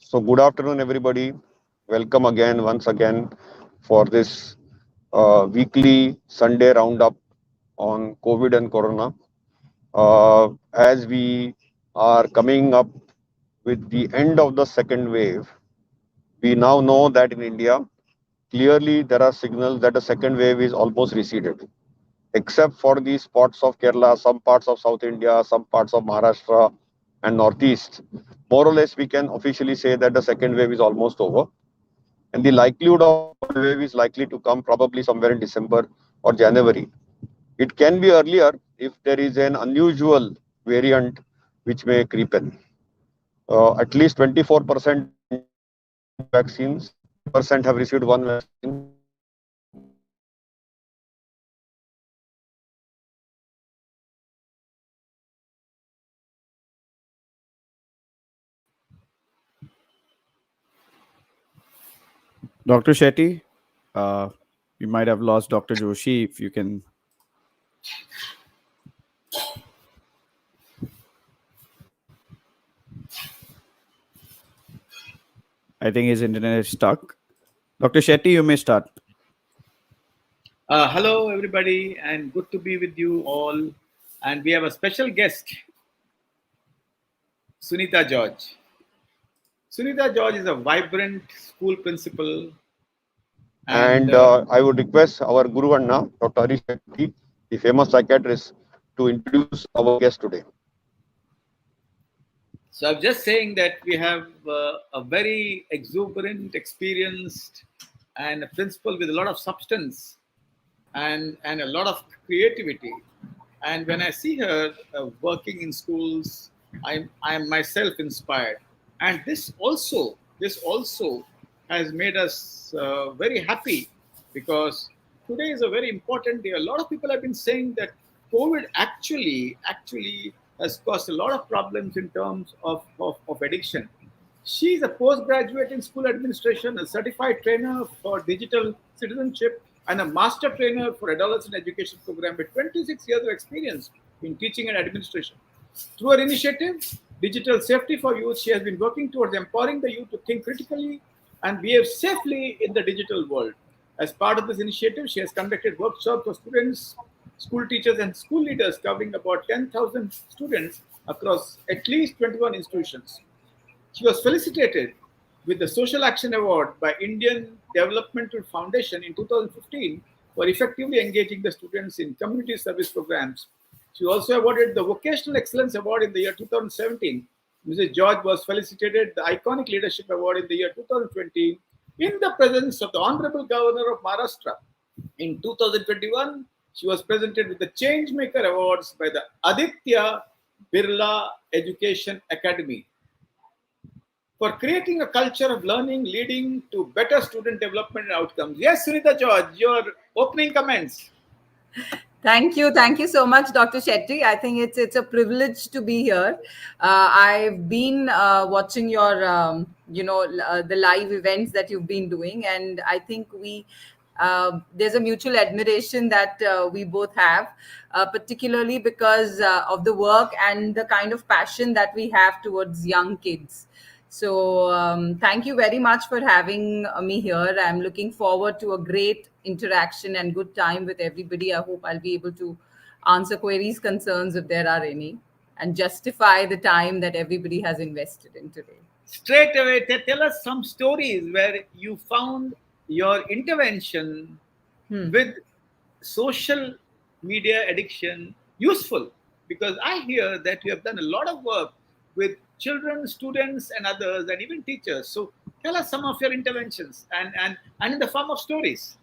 So good afternoon, everybody. Welcome again, once again, for this weekly Sunday roundup on COVID and Corona. As we are coming up with the end of the second wave, we now know that in India, clearly there are signals that the second wave is almost receded. Except for the spots of Kerala, some parts of South India, some parts of Maharashtra and Northeast, more or less we can officially say that the second wave is almost over. And the likelihood of a third wave is likely to come probably somewhere in December or January. It can be earlier if there is an unusual variant which may creep in. At least 24% of India have received two vaccines, 30% have received one vaccine. Dr. Shetty, we might have lost Dr. Joshi. If you can. I think his internet is stuck. Dr. Shetty, you may start. Hello, everybody, and good to be with you all. And we have a special guest, Sunita George. Sunita George is a vibrant school principal. And I would request our Guru Anna, Dr. Harish, the famous psychiatrist, to introduce our guest today. So I'm just saying that we have a very exuberant, experienced, and a principal with a lot of substance and a lot of creativity. And when I see her working in schools, I'm myself inspired. And this also has made us very happy because today is a very important day. A lot of people have been saying that COVID actually has caused a lot of problems in terms of addiction. She's a postgraduate in school administration, a certified trainer for digital citizenship, and a master trainer for adolescent education program with 26 years of experience in teaching and administration. Through her initiative, Digital Safety for Youth, she has been working towards empowering the youth to think critically and behave safely in the digital world. As part of this initiative, she has conducted workshops for students, school teachers, and school leaders covering about 10,000 students across at least 21 institutions. She was felicitated with the Social Action Award by Indian Developmental Foundation in 2015 for effectively engaging the students in community service programs. She also awarded the Vocational Excellence Award in the year 2017. Mrs. George was felicitated the Iconic Leadership Award in the year 2020 in the presence of the Honorable Governor of Maharashtra. In 2021, she was presented with the ChangeMaker Awards by the Aditya Birla Education Academy for creating a culture of learning leading to better student development and outcomes. Yes, Sunita George, your opening comments. Thank you so much, Dr. Shetty. I think it's a privilege to be here. I've been watching your the live events that you've been doing, and I think there's a mutual admiration that we both have, particularly because of the work and the kind of passion that we have towards young kids. So thank you very much for having me here. I'm looking forward to a great interaction and good time with everybody. I hope I'll be able to answer queries, concerns if there are any, and justify the time that everybody has invested in today. Straight away, tell us some stories where you found your intervention with social media addiction useful, because I hear that you have done a lot of work with children, students, and others, and even teachers. So tell us some of your interventions and in the form of stories.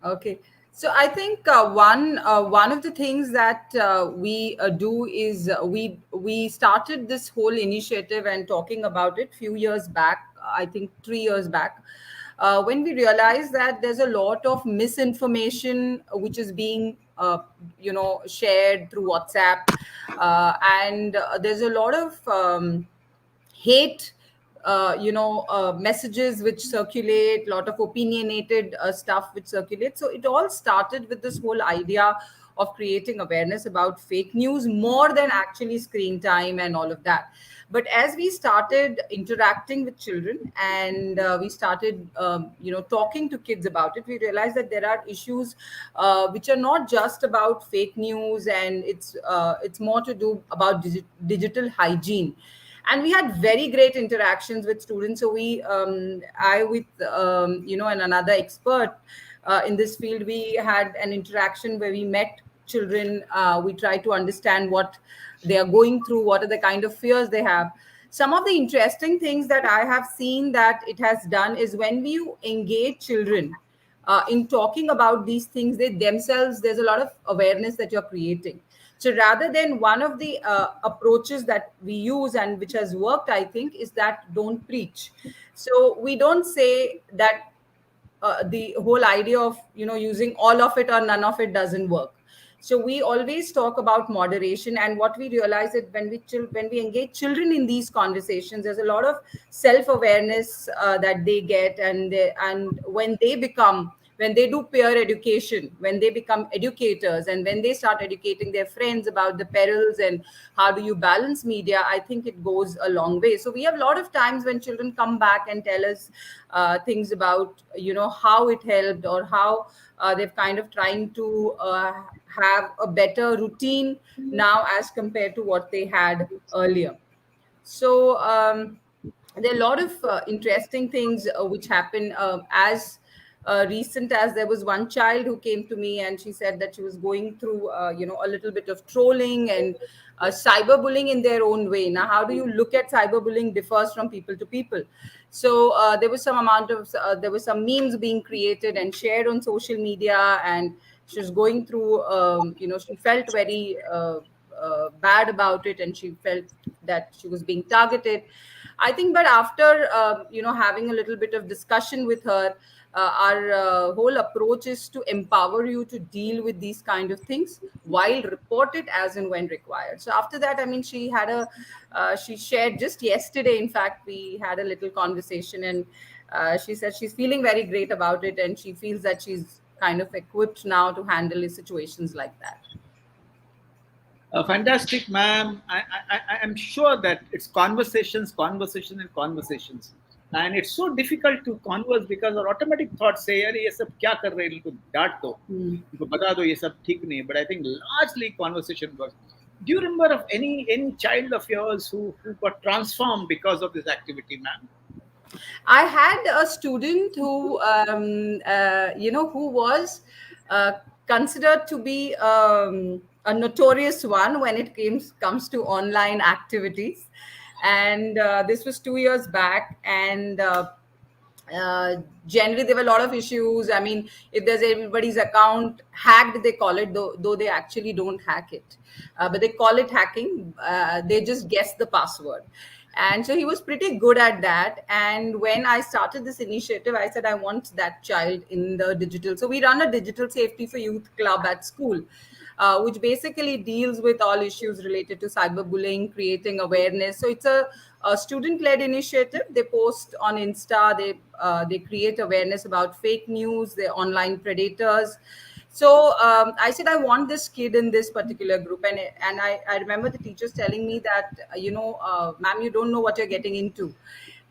Okay. So I think one of the things that we do is we started this whole initiative and talking about it few years back. I think 3 years back, when we realized that there's a lot of misinformation which is being shared through WhatsApp, and there's a lot of hate messages which circulate, lot of opinionated stuff which circulates. So it all started with this whole idea of creating awareness about fake news more than actually screen time and all of that. But as we started interacting with children and we started talking to kids about it, we realized that there are issues which are not just about fake news, and it's more to do about digital hygiene. And we had very great interactions with students. So I with and another expert in this field, we had an interaction where we met children. We tried to understand what they are going through, what are the kind of fears they have. Some of the interesting things that I have seen that it has done is when we engage children in talking about these things, they themselves, there's a lot of awareness that you're creating. So rather than, one of the approaches that we use and which has worked, I think, is that don't preach. So we don't say that the whole idea of using all of it or none of it doesn't work. So we always talk about moderation, and what we realize that when we engage children in these conversations, there's a lot of self awareness that they get, and when they do peer education, when they become educators, and when they start educating their friends about the perils and how do you balance media, I think it goes a long way. So we have a lot of times when children come back and tell us things about how it helped, or how they've kind of trying to have a better routine now as compared to what they had earlier. So there are a lot of interesting things which happen as recent as there was one child who came to me and she said that she was going through a little bit of trolling and cyberbullying in their own way. Now, how do you look at cyberbullying differs from people to people. So there was some amount of there were some memes being created and shared on social media, and she was going through she felt very bad about it, and she felt that she was being targeted, I think. But after having a little bit of discussion with her, our whole approach is to empower you to deal with these kind of things while report it as and when required. So after that, I mean, she had she shared just yesterday, in fact, we had a little conversation, and she said she's feeling very great about it, and she feels that she's kind of equipped now to handle situations like that. Fantastic, ma'am. I am sure that it's conversations, conversation, and conversations. And it's so difficult to converse because our automatic thoughts say, "Arey, ये सब क्या कर रहे हैं? इनको डांट दो, इनको बता दो ये सब ठीक नहीं." But I think largely conversation works. Do you remember of any child of yours who got transformed because of this activity, ma'am? I had a student who who was considered to be a notorious one when it comes to online activities. And this was 2 years back, and generally there were a lot of issues. I mean, if there's everybody's account hacked, they call it, though they actually don't hack it, but they call it hacking. They just guess the password. And so he was pretty good at that. And when I started this initiative, I said I want that child in the digital. So we run a digital safety for youth club at school, which basically deals with all issues related to cyberbullying, creating awareness. So it's a student-led initiative. They post on Insta. They create awareness about fake news, the online predators. So I said I want this kid in this particular group, and I remember the teachers telling me that ma'am, you don't know what you're getting into.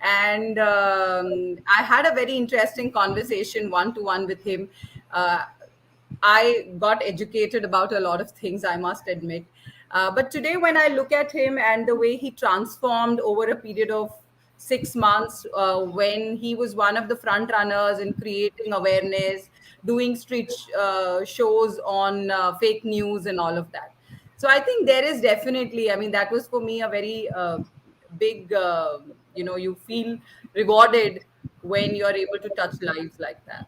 And I had a very interesting conversation one-to-one with him. I got educated about a lot of things, I must admit. But today, when I look at him and the way he transformed over a period of 6 months, when he was one of the front runners in creating awareness, doing street shows on fake news and all of that. So I think there is definitely, I mean, that was for me a very big, you feel rewarded when you're able to touch lives like that.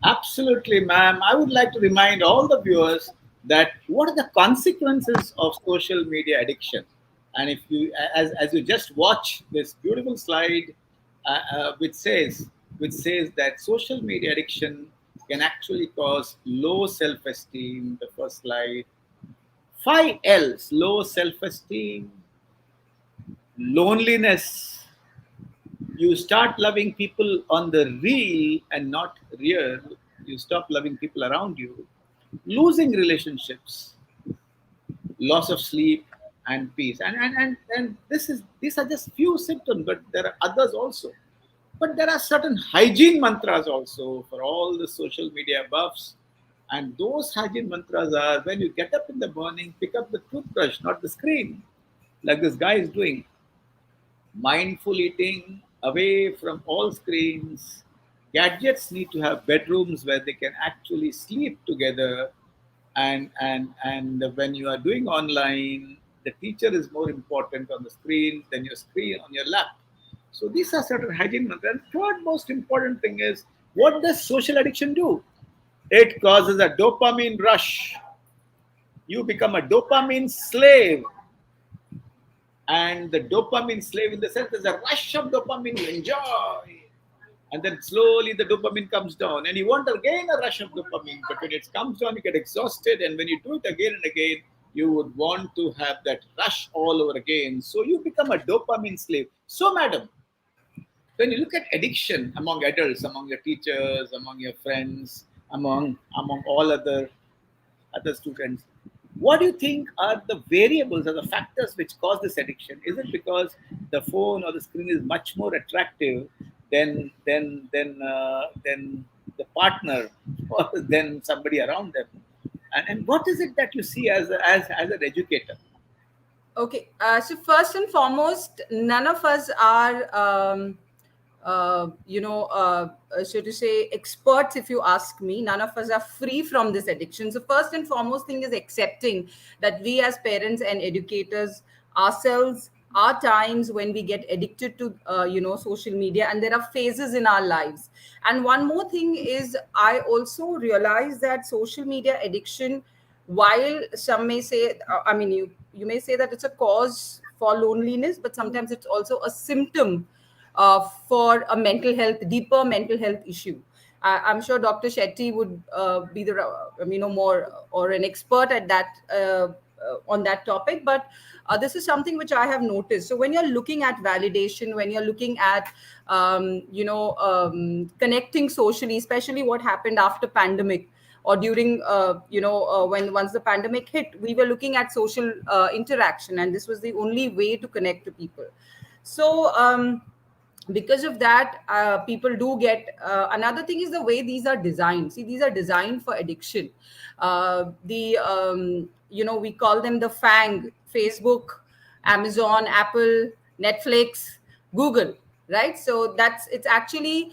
Absolutely, ma'am. I would like to remind all the viewers that what are the consequences of social media addiction. And if you, as you just watch this beautiful slide, which says that social media addiction can actually cause low self-esteem. The first slide, 5 L's: low self-esteem, loneliness. You start loving people on the real and not real. You stop loving people around you. losing relationships, loss of sleep and peace. And these are just few symptoms, but there are others also. But there are certain hygiene mantras also for all the social media buffs. And those hygiene mantras are: when you get up in the morning, pick up the toothbrush, not the screen, like this guy is doing. Mindful eating, away from all screens. Gadgets need to have bedrooms where they can actually sleep together. And when you are doing online, the teacher is more important on the screen than your screen on your lap. So these are certain hygiene methods. And third most important thing is, what does social addiction do? It causes a dopamine rush. You become a dopamine slave. And the dopamine slave, in the sense, there's a rush of dopamine you enjoy. And then slowly the dopamine comes down, and you want again a rush of dopamine. But when it comes down, you get exhausted. And when you do it again and again, you would want to have that rush all over again. So you become a dopamine slave. So, madam, when you look at addiction among adults, among your teachers, among your friends, among all other students, what do you think are the variables or the factors which cause this addiction? Is it because the phone or the screen is much more attractive than the partner or than somebody around them? And what is it that you see as an educator? Okay, so first and foremost, none of us are, so to say, experts. If you ask me, none of us are free from this addiction. So first and foremost thing is accepting that we as parents and educators ourselves are times when we get addicted to, social media, and there are phases in our lives. And one more thing is, I also realize that social media addiction, while some may say, you may say that it's a cause for loneliness, but sometimes it's also a symptom for a mental health, deeper mental health issue. I'm sure Dr. Shetty would be the more or an expert at that on that topic. But this is something which I have noticed. So when you're looking at validation, when you're looking at connecting socially, especially what happened after pandemic, or during when once the pandemic hit, we were looking at social interaction, and this was the only way to connect to people. So because of that, people do get another thing is the way these are designed. See, these are designed for addiction. We call them the FANG: Facebook, Amazon, Apple, Netflix, Google, right? So it's actually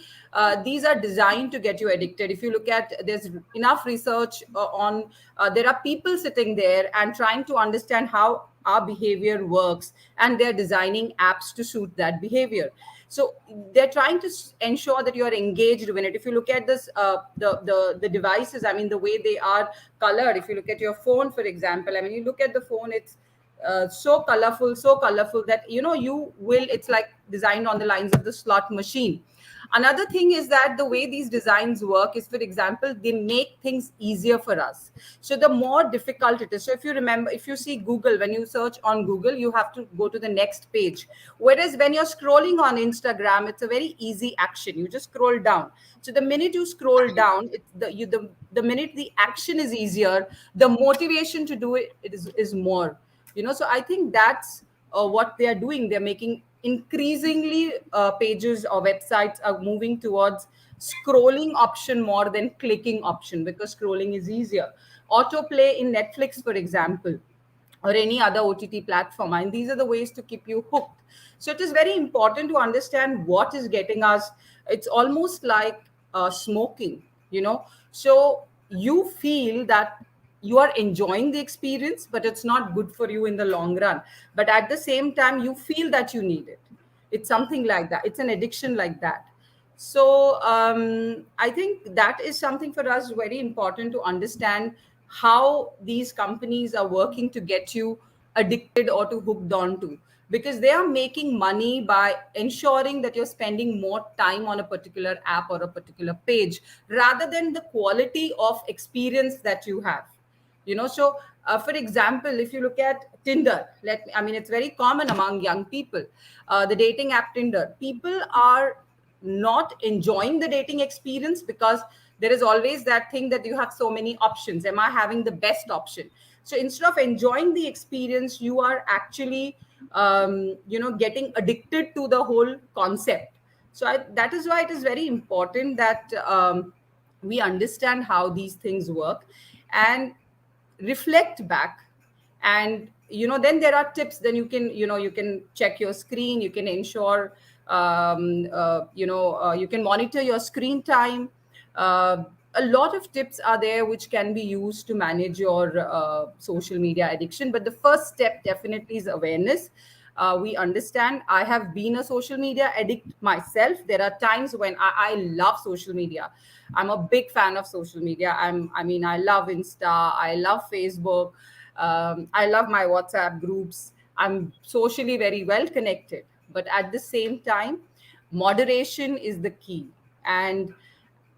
these are designed to get you addicted. If you look at, there's enough research on there are people sitting there and trying to understand how our behavior works, and they're designing apps to suit that behavior. So they're trying to ensure that you are engaged in it. If you look at this, the devices, I mean, the way they are colored. If you look at your phone, for example, I mean, you look at the phone, it's so colorful that it's like designed on the lines of the slot machine. Another thing is that the way these designs work is, for example, they make things easier for us. So the more difficult it is. So if you remember, if you see Google, when you search on Google, you have to go to the next page. Whereas when you're scrolling on Instagram, it's a very easy action. You just scroll down. So the minute you scroll down, the minute the action is easier, the motivation to do it is more. So I think that's what they are doing. They're making increasingly pages or websites are moving towards scrolling option more than clicking option, because scrolling is easier. Autoplay in Netflix, for example, or any other OTT platform, and these are the ways to keep you hooked. So it is very important to understand what is getting us. It's almost like smoking, so you feel that you are enjoying the experience, but it's not good for you in the long run. But at the same time, you feel that you need it. It's something like that. It's an addiction like that. So I think that is something for us very important to understand, how these companies are working to get you addicted or to hooked onto, because they are making money by ensuring that you're spending more time on a particular app or a particular page, rather than the quality of experience that you have. So for example, if you look at Tinder, it's very common among young people, the dating app Tinder. People are not enjoying the dating experience because there is always that thing that you have so many options. Am I having the best option? So instead of enjoying the experience, you are actually getting addicted to the whole concept. So that is why it is very important that we understand how these things work and reflect back. And then there are tips. Then you can check your screen, you can ensure you can monitor your screen time. A lot of tips are there which can be used to manage your social media addiction, but the first step definitely is awareness. We understand. I have been a social media addict myself. There are times when I love social media. I'm a big fan of social media. I love Insta, I love Facebook, I love my WhatsApp groups. I'm socially very well connected, but at the same time, moderation is the key. And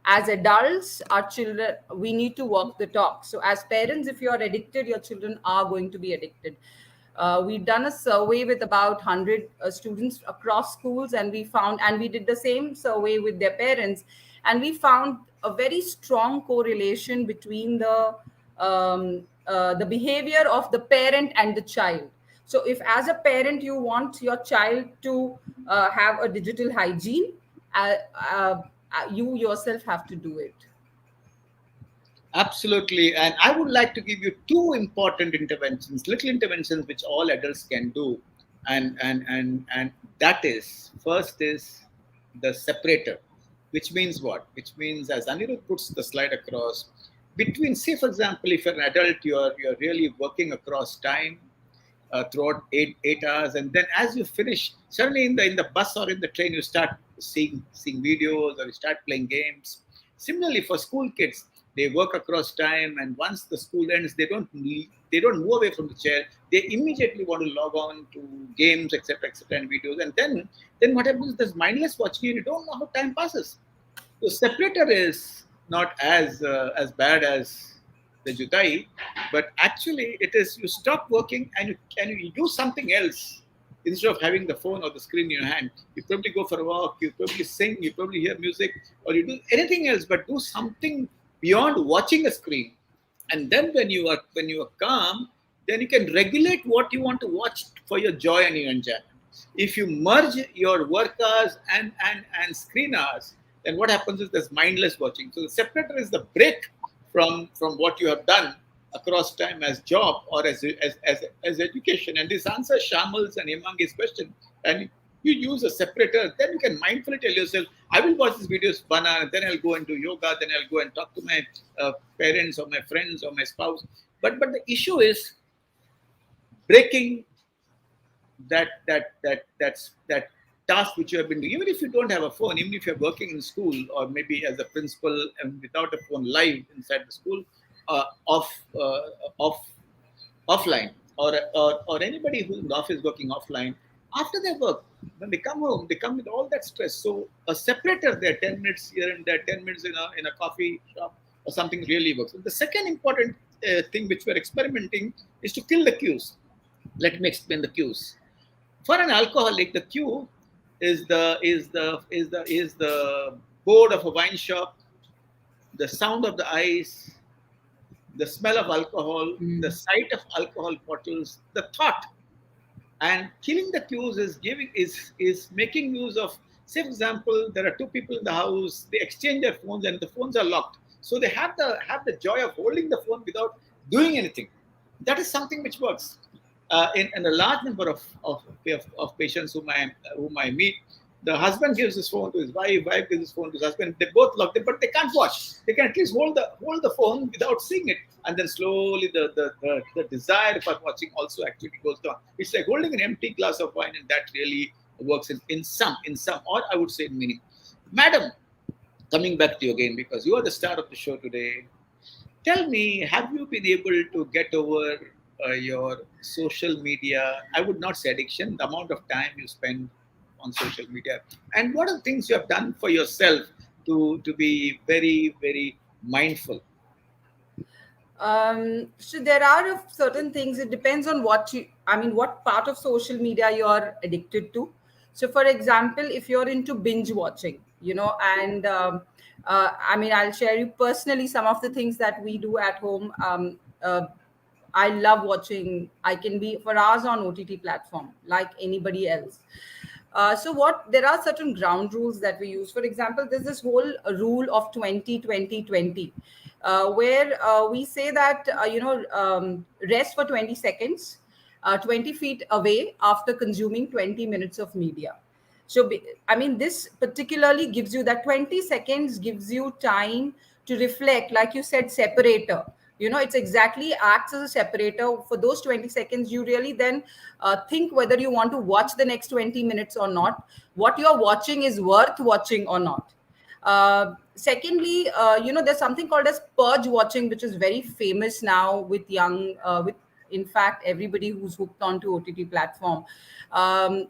as adults, our children, we need to walk the talk. So as parents, if you are addicted, your children are going to be addicted. We've done a survey with about 100 students across schools, and we did the same survey with their parents, and we found a very strong correlation between the behavior of the parent and the child. So if as a parent you want your child to have a digital hygiene, uh, uh, you yourself have to do it. Absolutely. And I would like to give you two important interventions, little interventions which all adults can do. And that is, first is the separator, which means what? Which means, as Anirudh puts the slide across, between, say, for example, if you're an adult, you're really working across time throughout 8 hours, and then as you finish, suddenly in the bus or in the train, you start seeing videos or you start playing games. Similarly, for school kids, they work across time, and once the school ends, they don't move away from the chair. They immediately want to log on to games, etc., and videos. And then what happens? There's mindless watching, and you don't know how time passes. The separator is not as bad as the jutai, but actually it is, you stop working and you do something else instead of having the phone or the screen in your hand. You probably go for a walk, you probably sing, you probably hear music, or you do anything else, but do something beyond watching a screen. And then when you are calm, then you can regulate what you want to watch for your joy and your enjoyment. If you merge your work hours and screen hours, then what happens is there's mindless watching. So the separator is the break from what you have done across time as job or as education. And this answers Shamal's and Himangi's question. And you use a separator, then you can mindfully tell yourself, I will watch these videos, and then I'll go and do yoga, then I'll go and talk to my parents or my friends or my spouse. But the issue is breaking that task which you have been doing. Even if you don't have a phone, even if you're working in school or maybe as a principal and without a phone live inside the school, offline, or anybody who's in the office working offline, after their work, when they come home, they come with all that stress. So a separator there, 10 minutes here and there, 10 minutes in a coffee shop or something really works. And the second important thing which we're experimenting is to kill the cues. Let me explain the cues. For an alcoholic, the cue is the board of a wine shop, the sound of the ice, the smell of alcohol, the sight of alcohol bottles, the thought. And killing the cues is making use of, say, for example, there are two people in the house, they exchange their phones and the phones are locked. So they have the joy of holding the phone without doing anything. That is something which works. In a large number of patients whom I meet, the husband gives his phone to his wife gives his phone to his husband. They both lock it, but they can't watch. They can at least hold the phone without seeing it, and then slowly the desire for watching also actually goes down. It's like holding an empty glass of wine, and that really works in some, or I would say in many. Madam, coming back to you again, because you are the star of the show today. Tell me, have you been able to get over your social media, I would not say addiction, the amount of time you spend on social media, and what are the things you have done for yourself to be very, very mindful? So there are certain things. It depends on what part of social media you're addicted to. So for example, if you're into binge watching, And I mean, I'll share you personally some of the things that we do at home. I love watching. I can be for hours on OTT platform like anybody else. So what there are certain ground rules that we use. For example, there's this whole rule of 20-20-20, where we say that rest for 20 seconds, 20 feet away after consuming 20 minutes of media. So, I mean, this particularly gives you that 20 seconds gives you time to reflect, like you said, separator. It's exactly acts as a separator. For those 20 seconds, you really then think whether you want to watch the next 20 minutes or not, what you're watching is worth watching or not. Secondly, there's something called as purge watching, which is very famous now with with in fact everybody who's hooked onto OTT platform.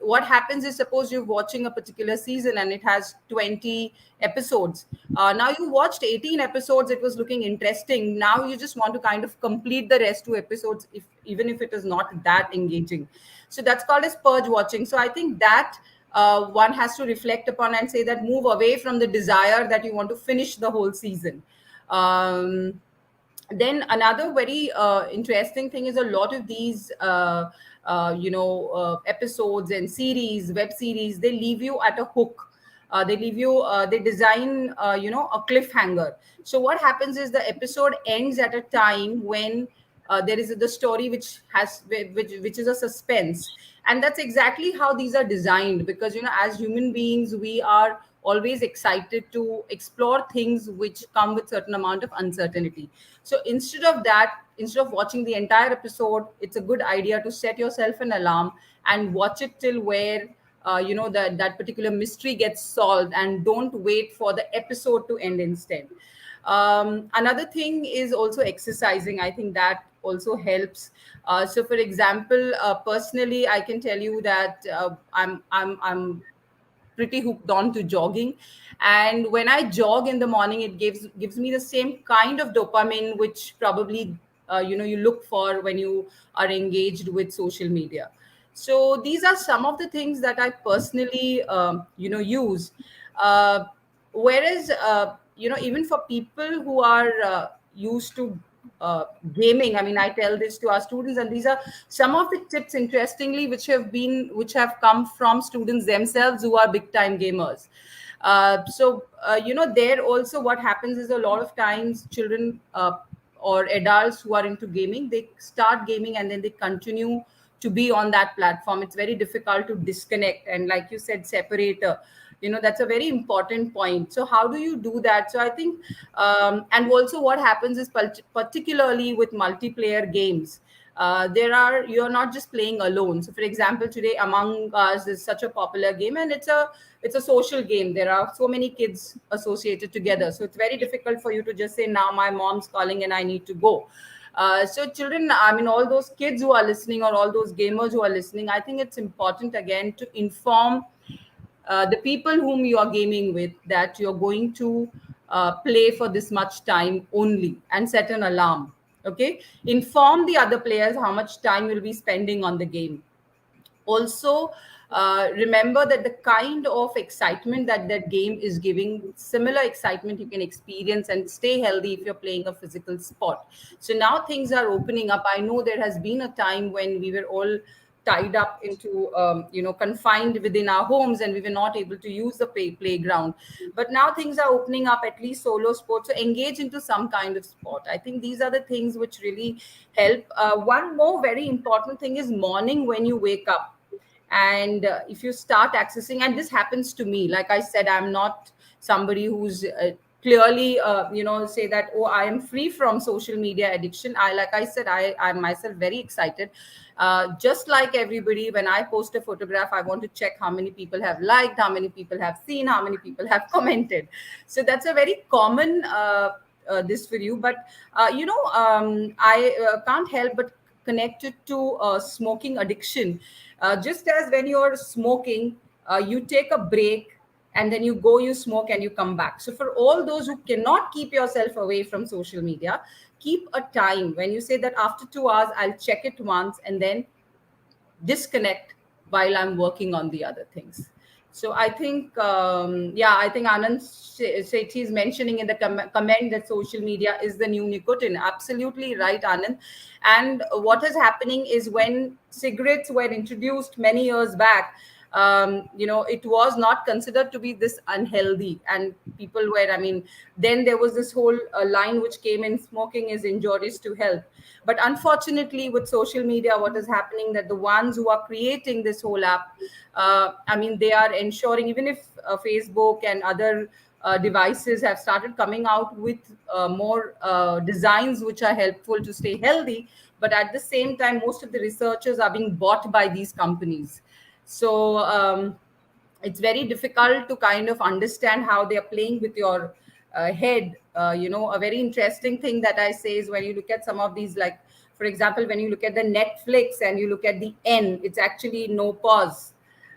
What happens is, suppose you're watching a particular season and it has 20 episodes. Now you watched 18 episodes, it was looking interesting. Now you just want to kind of complete the rest 2 episodes, even if it is not that engaging. So that's called as purge watching. So I think that one has to reflect upon and say that move away from the desire that you want to finish the whole season. Then another very interesting thing is a lot of these episodes and series, web series, they leave you at a hook. They leave you they design a cliffhanger. So what happens is the episode ends at a time when there is the story which is a suspense. And that's exactly how these are designed, because as human beings we are always excited to explore things which come with certain amount of uncertainty. So instead of watching the entire episode, it's a good idea to set yourself an alarm and watch it till where that particular mystery gets solved, and don't wait for the episode to end instead. Another thing is also exercising. I think that also helps. So for example, personally I can tell you that I'm pretty hooked on to jogging, and when I jog in the morning, it gives me the same kind of dopamine which probably you look for when you are engaged with social media. So these are some of the things that I personally use. uh, Whereas even for people who are used to gaming, I mean, I tell this to our students, and these are some of the tips, interestingly, which have come from students themselves who are big time gamers. There also what happens is, a lot of times children or adults who are into gaming, they start gaming and then they continue to be on that platform. It's very difficult to disconnect, and like you said, separator, that's a very important point. So how do you do that? So I think and also what happens is, particularly with multiplayer games, you're not just playing alone. So for example, today Among Us is such a popular game, and it's a social game. There are so many kids associated together, so it's very difficult for you to just say, now my mom's calling and I need to go. So children, I mean, all those kids who are listening, or all those gamers who are listening, I think it's important again to inform the people whom you are gaming with that you're going to play for this much time only, and set an alarm. Okay, inform the other players how much time you'll be spending on the game. Also, remember that the kind of excitement that that game is giving, similar excitement you can experience and stay healthy if you're playing a physical sport. So now things are opening up. I know there has been a time when we were all tied up into confined within our homes, and we were not able to use the playground. But now things are opening up, at least solo sports. So engage into some kind of sport. I think these are the things which really help. One more very important thing is morning when you wake up, and if you start accessing, and this happens to me, like I said, I'm not somebody who's clearly say that, oh, I am free from social media addiction. Like I said, I'm myself very excited. Just like everybody, when I post a photograph, I want to check how many people have liked, how many people have seen, how many people have commented. So that's a very common this for you. But I can't help but connect it to smoking addiction. Just as when you're smoking, you take a break and then you smoke and you come back. So for all those who cannot keep yourself away from social media, keep a time when you say that after 2 hours, I'll check it once and then disconnect while I'm working on the other things. So I think, I think Anand Sethi is mentioning in the comment that social media is the new nicotine. Absolutely right, Anand. And what is happening is when cigarettes were introduced many years back, it was not considered to be this unhealthy, and people were, I mean, then there was this whole line which came in: smoking is injurious to health. But unfortunately, with social media, what is happening that the ones who are creating this whole app, I mean, they are ensuring, even if Facebook and other devices have started coming out with more designs which are helpful to stay healthy, but at the same time, most of the researchers are being bought by these companies. So it's very difficult to kind of understand how they are playing with your head. A very interesting thing that I say is, when you look at some of these, like, for example, when you look at the Netflix and you look at the N, it's actually no pause,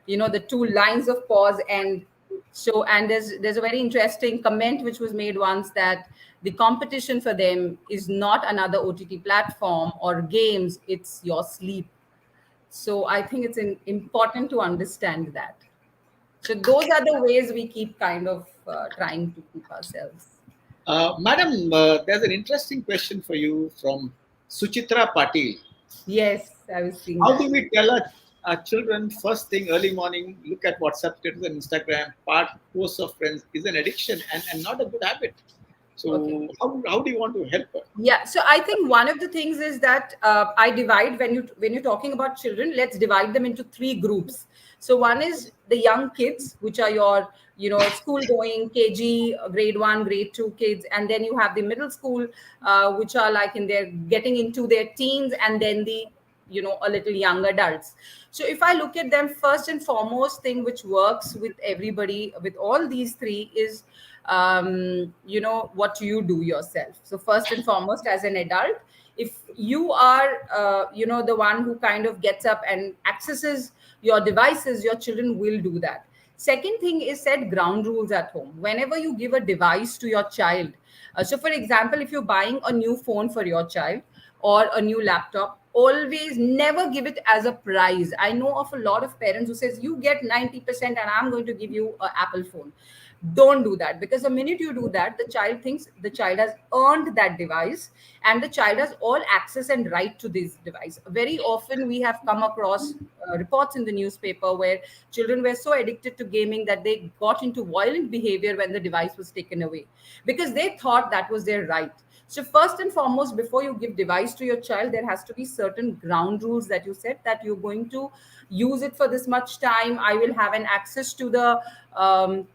the two lines of pause. And so, and there's a very interesting comment which was made once, that the competition for them is not another OTT platform or games, it's your sleep. So I think it's important to understand that. So those are the ways we keep kind of trying to keep ourselves. Madam, there's an interesting question for you from Suchitra Patil. Yes, I was seeing How that. do we tell our children first thing early morning, look at WhatsApp status and Instagram, part posts of friends is an addiction and not a good habit? So Okay. how do you want to help her? Yeah, so I think one of the things is that I divide, when you're talking about children, let's divide them into three groups. So one is the young kids, which are your school going KG, grade 1, grade 2 kids, and then you have the middle school, which are like in their getting into their teens, and then the a little young adults. So if I look at them, first and foremost thing which works with everybody, with all these three, is what you do yourself. So first and foremost, as an adult, if you are the one who kind of gets up and accesses your devices, your children will do that. Second thing is, set ground rules at home whenever you give a device to your child. So for example, if you're buying a new phone for your child or a new laptop, always never give it as a prize. I know of a lot of parents who says, you get 90% and I'm going to give you an Apple phone. Don't do that, because the minute you do that, the child thinks the child has earned that device, and the child has all access and right to this device. Very often we have come across reports in the newspaper where children were so addicted to gaming that they got into violent behavior when the device was taken away, because they thought that was their right. So first and foremost, before you give device to your child, there has to be certain ground rules that you set, that you're going to use it for this much time. I will have an access to the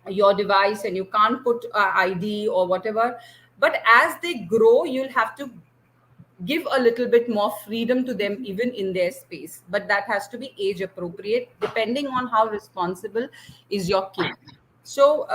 your device, and you can't put ID or whatever. But as they grow, you'll have to give a little bit more freedom to them, even in their space, but that has to be age appropriate, depending on how responsible is your kid. So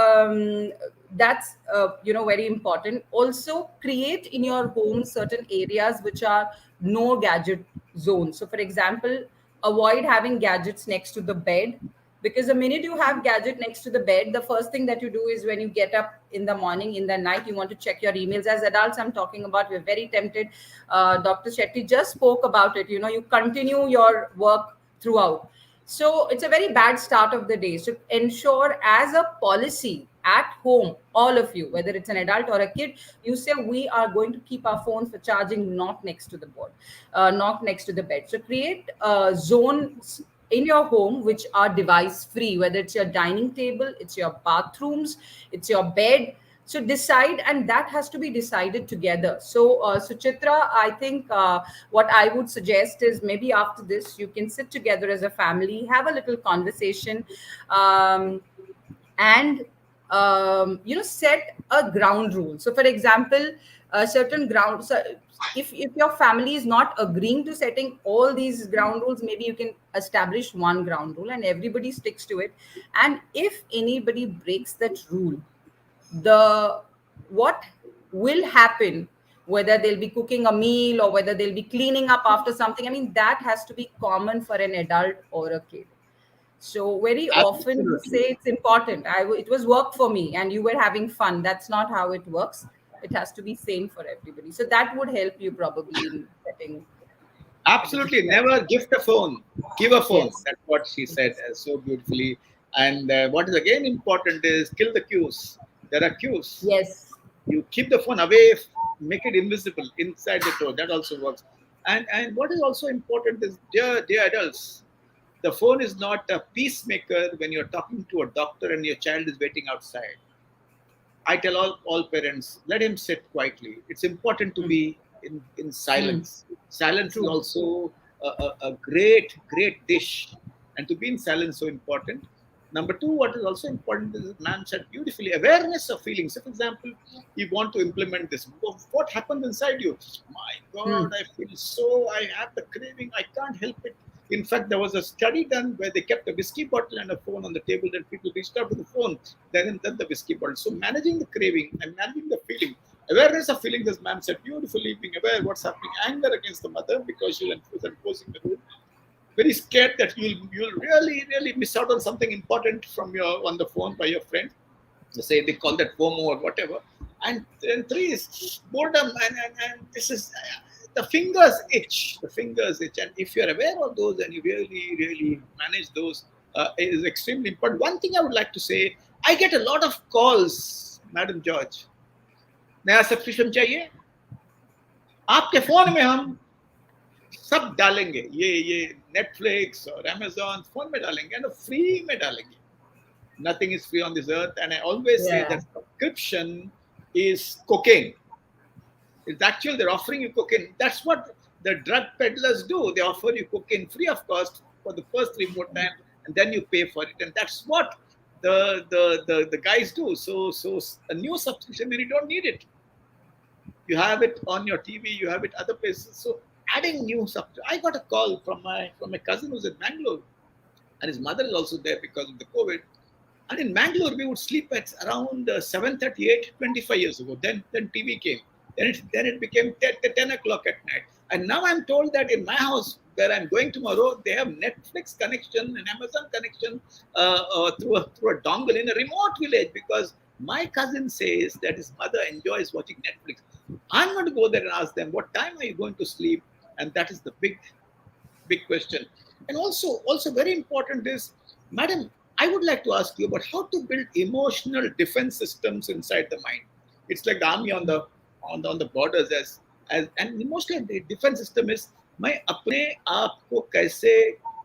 that's very important. Also, create in your home certain areas which are no gadget zones. So for example, avoid having gadgets next to the bed, because the minute you have gadget next to the bed, the first thing that you do is, when you get up in the morning, in the night, you want to check your emails. As adults, I'm talking about, we're very tempted. Dr. Shetty just spoke about it. You continue your work throughout. So it's a very bad start of the day. So ensure, as a policy at home, all of you, whether it's an adult or a kid, you say, we are going to keep our phones for charging not next to the board, not next to the bed. So create zones in your home which are device free, whether it's your dining table, it's your bathrooms, it's your bed. So decide, and that has to be decided together. So Suchitra, I think what I would suggest is, maybe after this you can sit together as a family, have a little conversation, and set a ground rule. So for example, a certain ground, so if your family is not agreeing to setting all these ground rules, maybe you can establish one ground rule and everybody sticks to it. And if anybody breaks that rule, the what will happen, whether they'll be cooking a meal or whether they'll be cleaning up after something, I mean, that has to be common for an adult or a kid. So very often we say Absolutely. it's important. It was work for me and you were having fun. That's not how it works. It has to be same for everybody. So that would help you probably in setting Absolutely. this. Never gift a phone, give a phone. Yes. That's what she said so beautifully. And what is again important is kill the cues. There are cues. Yes. You keep the phone away, make it invisible inside the door. That also works. And what is also important is, dear adults, the phone is not a peacemaker when you're talking to a doctor and your child is waiting outside. I tell all parents, let him sit quietly. It's important to Mm. be in Mm. silence. Silence is True. also a great, great dish. And to be in silence is so important. Number two, what is also important is, ma'am said beautifully, awareness of feelings. So, for example, you want to implement this. What happens inside you? My God, Mm. I feel so, I have the craving, I can't help it. In fact, there was a study done where they kept a whiskey bottle and a phone on the table, and people reached out to the phone, then the whiskey bottle. So managing the craving and managing the feeling, awareness of feeling, this ma'am said beautifully, being aware what's happening, anger against the mother because she was enforcing the rule, very scared that you'll really, really miss out on something important from your on the phone by your friend. Say they call that FOMO or whatever. And then three is boredom, and this is the fingers itch. The fingers itch, and if you're aware of those and you really, really manage those, it is extremely important. One thing I would like to say, I get a lot of calls, Madam George. नया subscription चाहिए आपके phone में हम सब डालेंगे ये Netflix और Amazon phone में डालेंगे and फ्री में डालेंगे. Nothing is free on this earth, and I always say Yeah. that subscription is cocaine. It's actually they're offering you cocaine. That's what the drug peddlers do. They offer you cocaine free of cost for the first remote time, and then you pay for it. And that's what the guys do. So a new subscription, when you don't need it, you have it on your TV, you have it other places. So adding new subscription. I got a call from my cousin who's in Bangalore, and his mother is also there because of the COVID. And in Mangalore, we would sleep at around 7:38, 25 years ago. Then TV came. Then it became 10 o'clock at night. And now I'm told that in my house, where I'm going tomorrow, they have Netflix connection and Amazon connection through a dongle in a remote village, because my cousin says that his mother enjoys watching Netflix. I'm going to go there and ask them, what time are you going to sleep? And that is the big question. And also very important is, madam, I would like to ask you about how to build emotional defense systems inside the mind. It's like the army on the borders, as an emotional defense system is, मैं अपने आप को कैसे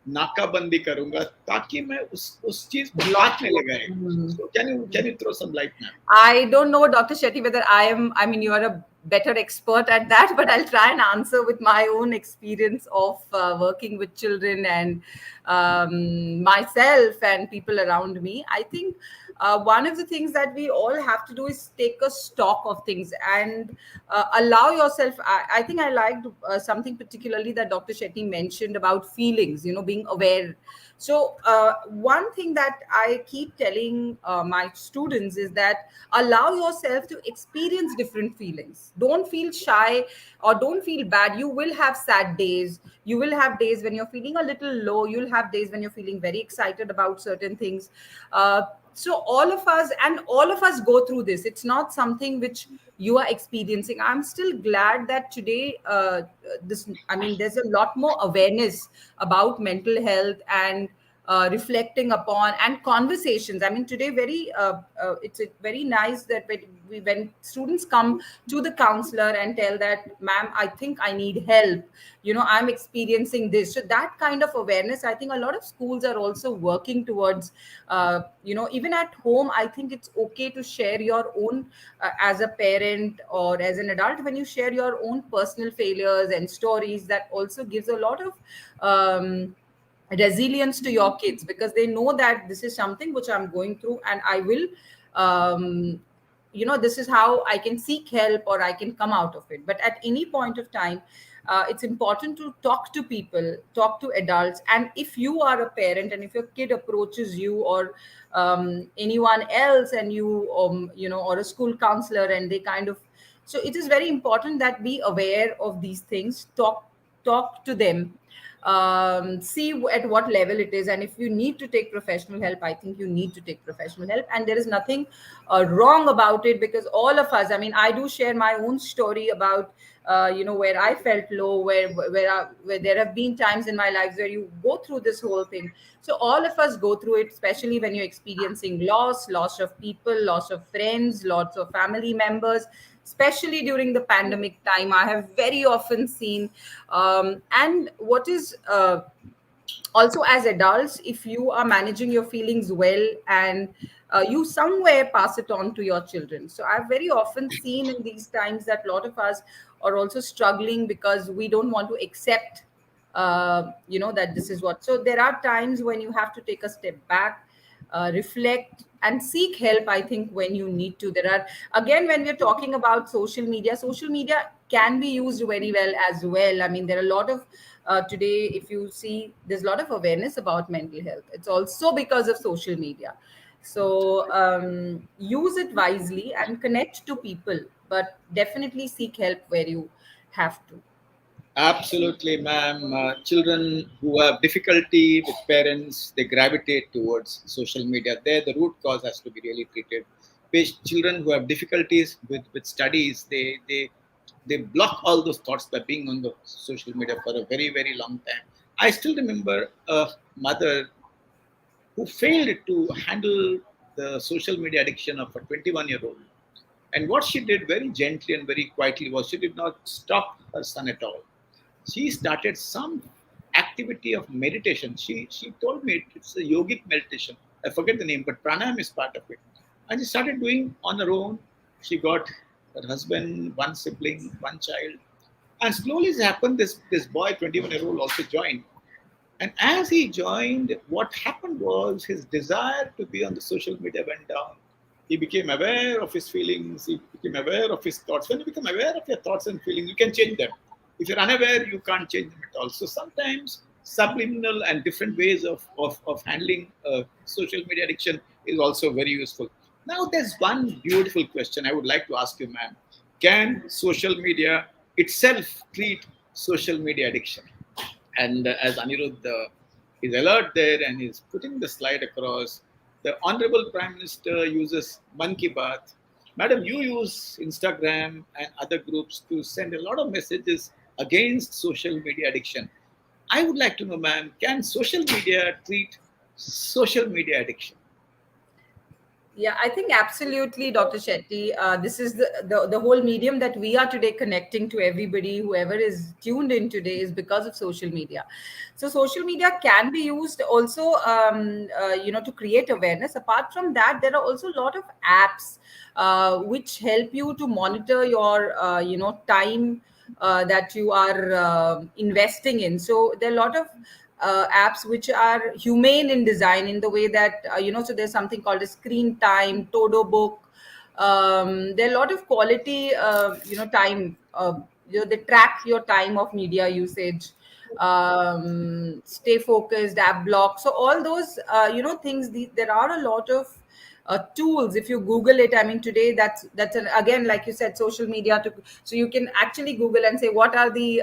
नाकाबंदी करूंगा ताकि मैं उस चीज को हाथ नहीं लगाए. So can you throw some light, ma'am? I don't know, Dr. Shetty, whether I mean, you are a better expert at that, but I'll try and answer with my own experience of working with children and myself and people around me. I think one of the things that we all have to do is take a stock of things and allow yourself. I think I liked something particularly that Dr. Shetty mentioned about feelings, being aware. So one thing that I keep telling my students is that allow yourself to experience different feelings. Don't feel shy or don't feel bad. You will have sad days. You will have days when you're feeling a little low. You'll have days when you're feeling very excited about certain things. So all of us go through this. It's not something which you are experiencing. I'm still glad that today there's a lot more awareness about mental health and reflecting upon and conversations. I mean, today it's very nice that when students come to the counselor and tell that, ma'am, I think I need help, I'm experiencing this. So that kind of awareness, I think a lot of schools are also working towards. Even at home, I think it's okay to share your own, as a parent or as an adult, when you share your own personal failures and stories, that also gives a lot of resilience to your kids, because they know that this is something which I'm going through, and I will this is how I can seek help or I can come out of it. But at any point of time, it's important to talk to people, talk to adults. And if you are a parent and if your kid approaches you or anyone else, and you or a school counselor, and they kind of, so it is very important that be aware of these things, talk to them. see at what level it is, and if you need to take professional help, I think you need to take professional help, and there is nothing wrong about it, because all of us, I mean, I do share my own story about where I felt low, where there have been times in my life where you go through this whole thing. So all of us go through it, especially when you're experiencing loss of people, loss of friends, lots of family members, especially during the pandemic time. I have very often seen, and what is also, as adults, if you are managing your feelings well, and you somewhere pass it on to your children. So I've very often seen in these times that a lot of us are also struggling because we don't want to accept that this is what. So there are times when you have to take a step back, reflect and seek help, I think, when you need to. There are, again, when we're talking about social media can be used very well as well. I mean, there are a lot of today, if you see, there's a lot of awareness about mental health. It's also because of social media. So use it wisely and connect to people, but definitely seek help where you have to. Absolutely, ma'am. Children who have difficulty with parents, they gravitate towards social media. There, the root cause has to be really treated. Children who have difficulties with studies, they block all those thoughts by being on the social media for a very, very long time. I still remember a mother who failed to handle the social media addiction of a 21-year-old. And what she did very gently and very quietly was she did not stop her son at all. She started some activity of meditation. She told me it's a yogic meditation. I forget the name, but pranayam is part of it. And she started doing on her own. She got her husband, one sibling, one child. And slowly it happened, this boy, 21-year-old, also joined. And as he joined, what happened was his desire to be on the social media went down. He became aware of his feelings. He became aware of his thoughts. When you become aware of your thoughts and feelings, you can change them. If you're unaware, you can't change them at all. So sometimes subliminal and different ways of handling social media addiction is also very useful. Now, there's one beautiful question I would like to ask you, ma'am. Can social media itself treat social media addiction? And as Anirudh is alert there and is putting the slide across, the Honorable Prime Minister uses Man Ki Baat. Madam, you use Instagram and other groups to send a lot of messages against social media addiction. I would like to know, ma'am, can social media treat social media addiction? Yeah, I think absolutely, Dr. Shetty. This is the whole medium that we are today connecting to everybody, whoever is tuned in today, is because of social media. So social media can be used also, to create awareness. Apart from that, there are also a lot of apps which help you to monitor your, time that you are investing in. So there are a lot of apps which are humane in design, in the way that so there's something called a screen time, todo book. There are a lot of quality time, they track your time of media usage, stay focused, app block. So all those things, there are a lot of tools. If you Google it, I mean, today that's again, like you said, social media. So you can actually Google and say, what are the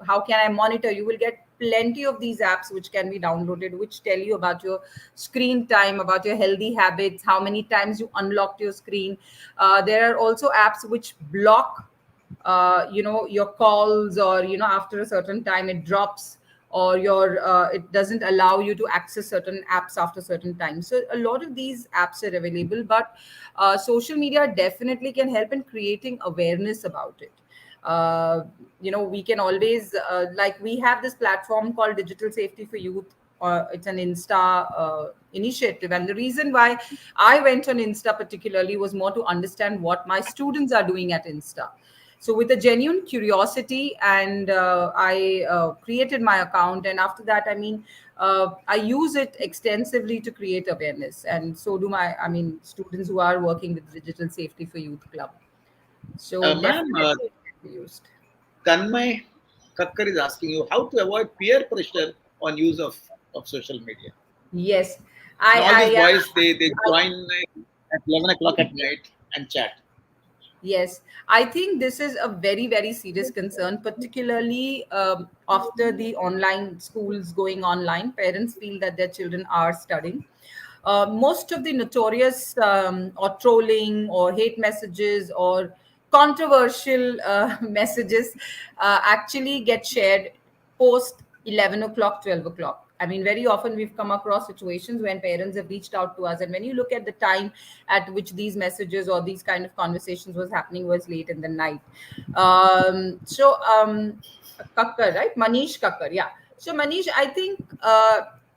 how can I monitor? You will get plenty of these apps which can be downloaded, which tell you about your screen time, about your healthy habits, how many times you unlocked your screen. There are also apps which block your calls, or after a certain time it drops, or your it doesn't allow you to access certain apps after certain time. So a lot of these apps are available, but social media definitely can help in creating awareness about it. We can always, like, we have this platform called Digital Safety for Youth. It's an Insta initiative, and the reason why I went on Insta particularly was more to understand what my students are doing at Insta. So with a genuine curiosity, and I created my account, and after that, I mean, I use it extensively to create awareness, and so do my, I mean, students who are working with Digital Safety for Youth Club. So Ma'am, definitely it can be used. Tanmay Kakkar is asking you how to avoid peer pressure on use of social media. Yes, And all these I boys, they join at 11 o'clock at night and chat. Yes, I think this is a very, very serious concern, particularly after the online schools going online. Parents feel that their children are studying. Most of the notorious or trolling or hate messages or controversial messages actually get shared post 11 o'clock, 12 o'clock. I mean, very often we've come across situations when parents have reached out to us, and when you look at the time at which these messages or these kind of conversations was happening was late in the night. Kakkar, right? Manish Kakkar, yeah. So Manish, I think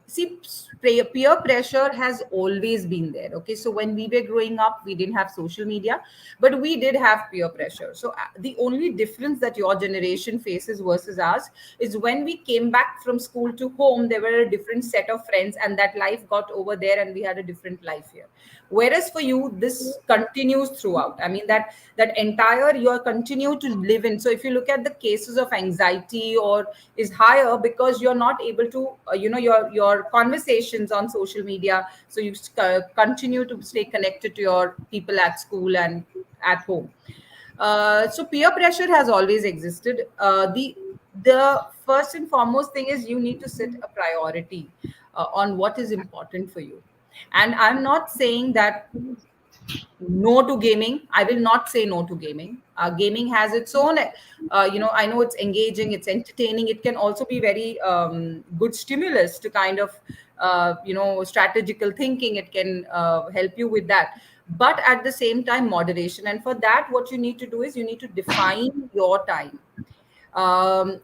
see, peer pressure has always been there. Okay, so when we were growing up, we didn't have social media, but we did have peer pressure. So the only difference that your generation faces versus ours is when we came back from school to home, there were a different set of friends, and that life got over there, and we had a different life here. Whereas for you, this continues throughout. I mean, that entire you are continue to live in. So if you look at the cases of anxiety or is higher because you're not able to your conversations on social media, so you continue to stay connected to your people at school and at home. So peer pressure has always existed. The first and foremost thing is you need to set a priority on what is important for you. And I'm not saying that no to gaming. I will not say no to gaming. Gaming has its own I know it's engaging, it's entertaining, it can also be very good stimulus to kind of strategical thinking. It can help you with that, but at the same time moderation. And for that, what you need to do is you need to define your time. um,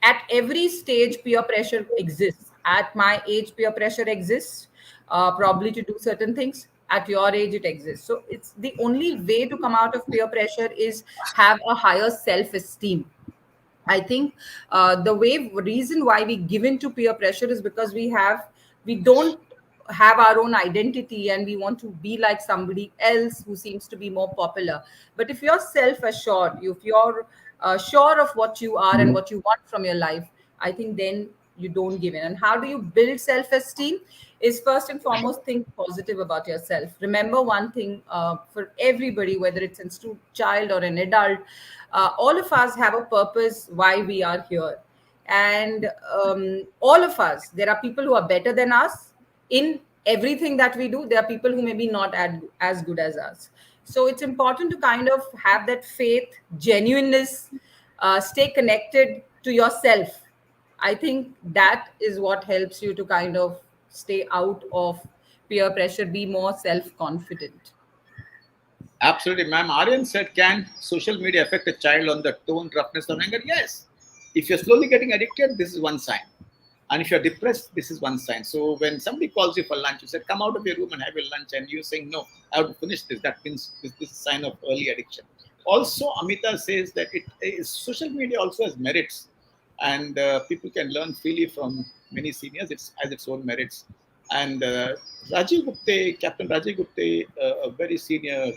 at every stage peer pressure exists. At my age peer pressure exists, probably to do certain things. At your age it exists. So it's the only way to come out of peer pressure is have a higher self esteem. I think the reason why we give in to peer pressure is because we don't have our own identity, and we want to be like somebody else who seems to be more popular. But if you're self assured, if you're sure of what you are and what you want from your life, I think then you don't give in. And how do you build self esteem? Is first and foremost think positive about yourself. Remember one thing, for everybody, whether it's a child or an adult, all of us have a purpose why we are here. And all of us, there are people who are better than us in everything that we do. There are people who may be not as good as us. So it's important to kind of have that faith, genuineness, stay connected to yourself. I think that is what helps you to kind of stay out of peer pressure, be more self confident. Absolutely, ma'am. Aryan said, can social media affect a child on the tone, roughness, or anger? Yes. If you're slowly getting addicted, this is one sign. And if you're depressed, this is one sign. So when somebody calls you for lunch, you said, come out of your room and have your lunch, and you're saying, no, I have to finish this. That means this is a sign of early addiction. Also, Amita says that social media also has merits, and people can learn freely from many seniors. It has its own merits. And Rajiv Gupte, Captain Rajiv Gupte, a very senior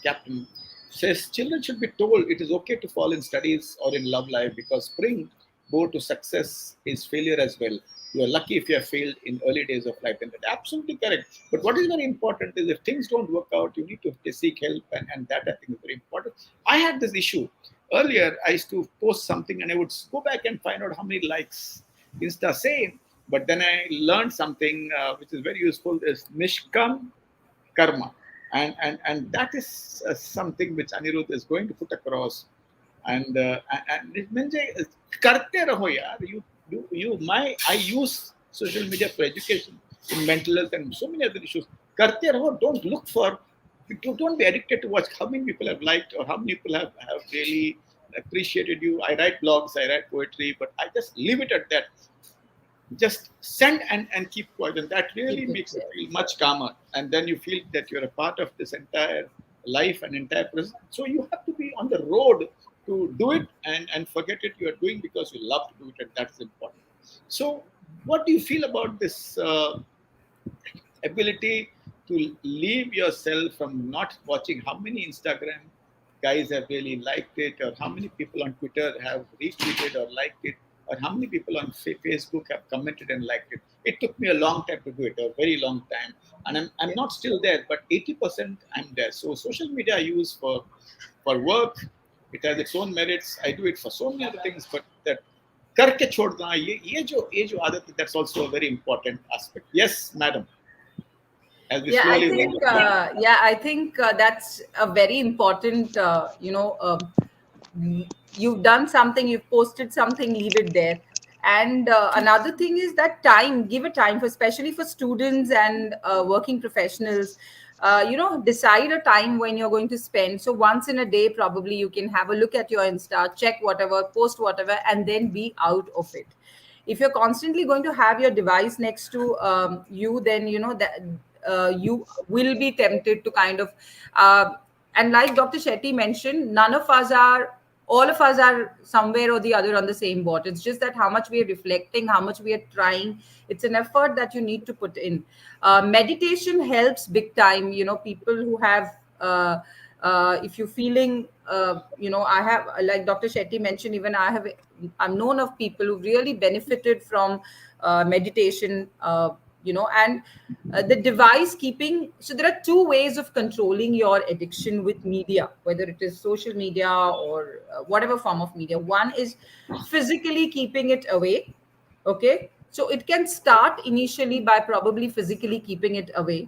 captain, says children should be told it is okay to fall in studies or in love life, because spring board to success is failure as well. You are lucky if you have failed in early days of life. And that's absolutely correct. But what is very important is if things don't work out, you need to seek help. And that I think is very important. I had this issue. Earlier, I used to post something and I would go back and find out how many likes Insta say. But then I learned something which is very useful, is Nishkam Karma. And that is something which Anirudh is going to put across. And it means करते रहो यार. I use social media for education in mental health and so many other issues. करते रहो. Don't be addicted to watch how many people have liked or how many people have really appreciated you. I write blogs, I write poetry, but I just leave it at that. Just send and keep quiet, and that really makes it feel much calmer. And then you feel that you're a part of this entire life and entire present. So you have to be on the road to do it, and forget it. You are doing because you love to do it, and that's important. So what do you feel about this ability to leave yourself from not watching how many Instagram guys have really liked it, or how many people on Twitter have retweeted or liked it, or how many people on Facebook have commented and liked it? It took me a long time to do it, a very long time. And I'm not still there, but 80% I'm there. So social media I use for work. It has its own merits. I do it for so many other things, but that करके छोड़ना ये जो आदत, that's also a very important aspect. Yes, madam. As we slowly wind up. I think that's a very important. You've done something, you've posted something, leave it there. And another thing is that time, give a time for, especially for students and working professionals. Decide a time when you're going to spend. So once in a day, probably you can have a look at your Insta, check whatever, post whatever, and then be out of it. If you're constantly going to have your device next to you, then you know that you will be tempted to kind of and like Dr. Shetty mentioned, all of us are somewhere or the other on the same boat. It's just that how much we are reflecting, how much we are trying. It's an effort that you need to put in. Meditation helps big time. People who have if you're feeling I have, like Dr. Shetty mentioned, even I'm known of people who really benefited from meditation, and the device keeping. So there are two ways of controlling your addiction with media, whether it is social media or whatever form of media. One is physically keeping it away. Okay, so it can start initially by probably physically keeping it away,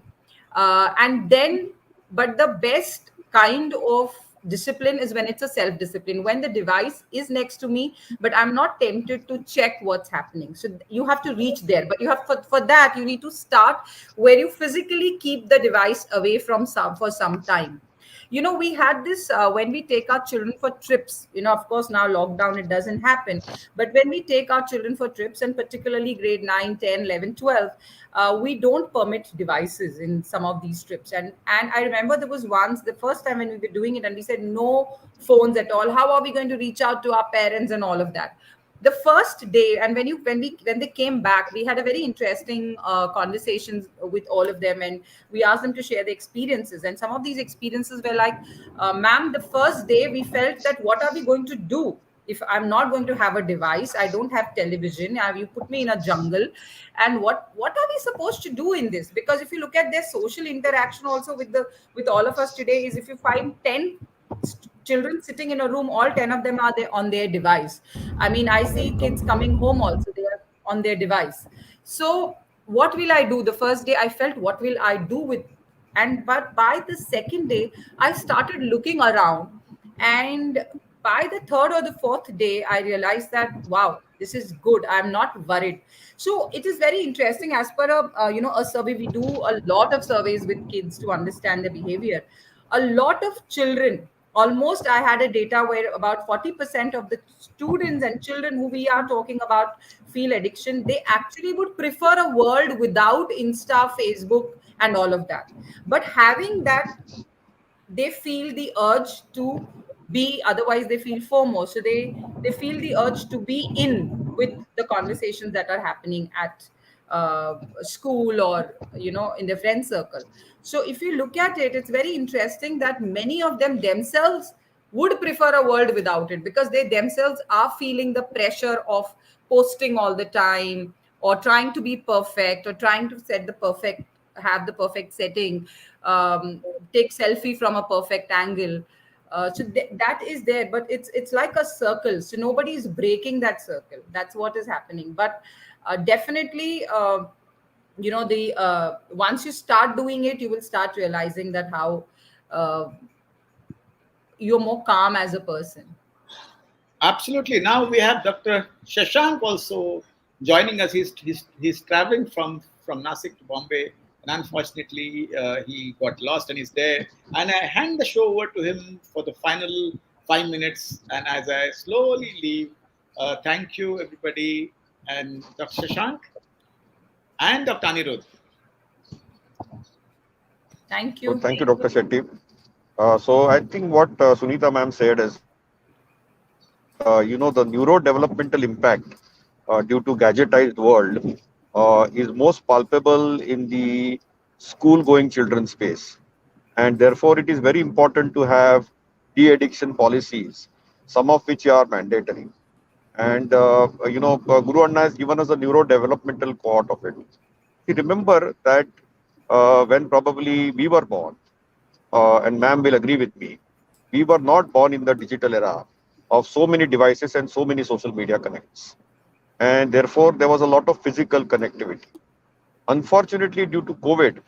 and then, but the best kind of discipline is when it's a self discipline, when the device is next to me but I'm not tempted to check what's happening. So you have to reach there, but you have, for that you need to start where you physically keep the device away from for some time. We had this when we take our children for trips. Of course now lockdown, it doesn't happen, but when we take our children for trips, and particularly grade 9, 10, 11, 12, we don't permit devices in some of these trips. And I remember there was once, the first time when we were doing it, and we said no phones at all. How are we going to reach out to our parents and all of that? The first day, and when they came back, we had a very interesting conversations with all of them, and we asked them to share their experiences. And some of these experiences were like, ma'am, the first day we felt that what are we going to do if I'm not going to have a device? I don't have television. You put me in a jungle, and what are we supposed to do in this? Because if you look at their social interaction also with all of us today, is if you find 10 children sitting in a room, all 10 of them are there on their device. I mean, I see kids coming home also, they are on their device. So what will I do? The first day I felt, what will I do with? But by the second day I started looking around, and by the third or the fourth day I realized that, wow, this is good, I'm not worried. So it is very interesting. As per a survey, we do a lot of surveys with kids to understand their behavior. A lot of children, almost I had a data where about 40% of the students and children who we are talking about feel addiction, they actually would prefer a world without Insta, Facebook and all of that. But having that, they feel the urge to be, otherwise they feel FOMO. So they feel the urge to be in with the conversations that are happening at school or in their friend circle. So if you look at it, it's very interesting that many of them themselves would prefer a world without it, because they themselves are feeling the pressure of posting all the time, or trying to be perfect, or trying to have the perfect setting, take selfie from a perfect angle. That is there, but it's like a circle. So nobody is breaking that circle. That's what is happening. But definitely, the once you start doing it, you will start realizing that how you're more calm as a person. Absolutely. Now we have Dr. Shashank also joining us. He's traveling from Nasik to Bombay, and unfortunately he got lost and he's there. And I hand the show over to him for the final 5 minutes. And as I slowly leave, thank you everybody, and Dr. Shashank and Dr. Anirudh. Thank you. So thank you, Dr. Shetty. So I think what Sunita ma'am said is, the neurodevelopmental impact due to gadgetized world is most palpable in the school-going children's space, and therefore it is very important to have de-addiction policies, some of which are mandatory. And Guru Anna has given us a neurodevelopmental quote of it. You remember that when probably we were born, and ma'am will agree with me, we were not born in the digital era of so many devices and so many social media connects. And therefore, there was a lot of physical connectivity. Unfortunately, due to COVID,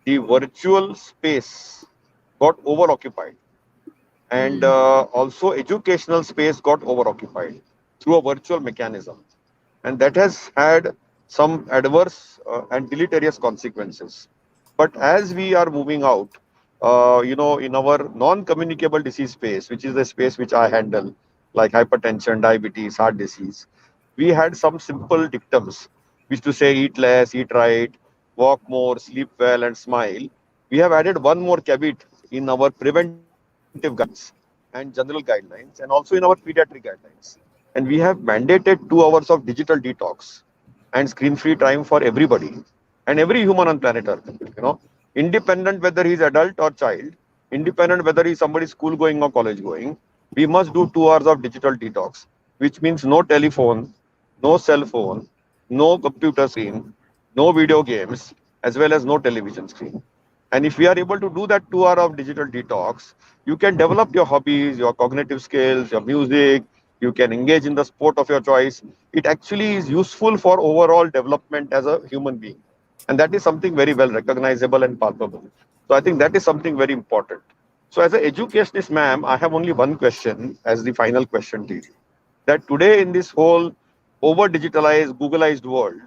the virtual space got overoccupied, and Hmm. also educational space got overoccupied through a virtual mechanism, and that has had some adverse and deleterious consequences. But as we are moving out, in our non-communicable disease space, which is the space which I handle, like hypertension, diabetes, heart disease, we had some simple dictums, which to say eat less, eat right, walk more, sleep well, and smile. We have added one more caveat in our preventive guidelines and general guidelines, and also in our pediatric guidelines. And we have mandated 2 hours of digital detox and screen-free time for everybody and every human on planet Earth. Independent whether he's adult or child, independent whether he's somebody school going or college going, we must do 2 hours of digital detox, which means no telephone, no cell phone, no computer screen, no video games, as well as no television screen. And if we are able to do that 2 hour of digital detox, you can develop your hobbies, your cognitive skills, your music, you can engage in the sport of your choice. It actually is useful for overall development as a human being. And that is something very well recognizable and palpable. So I think that is something very important. So as an educationist, ma'am, I have only one question as the final question to you. That today in this whole over digitalized, Googleized world,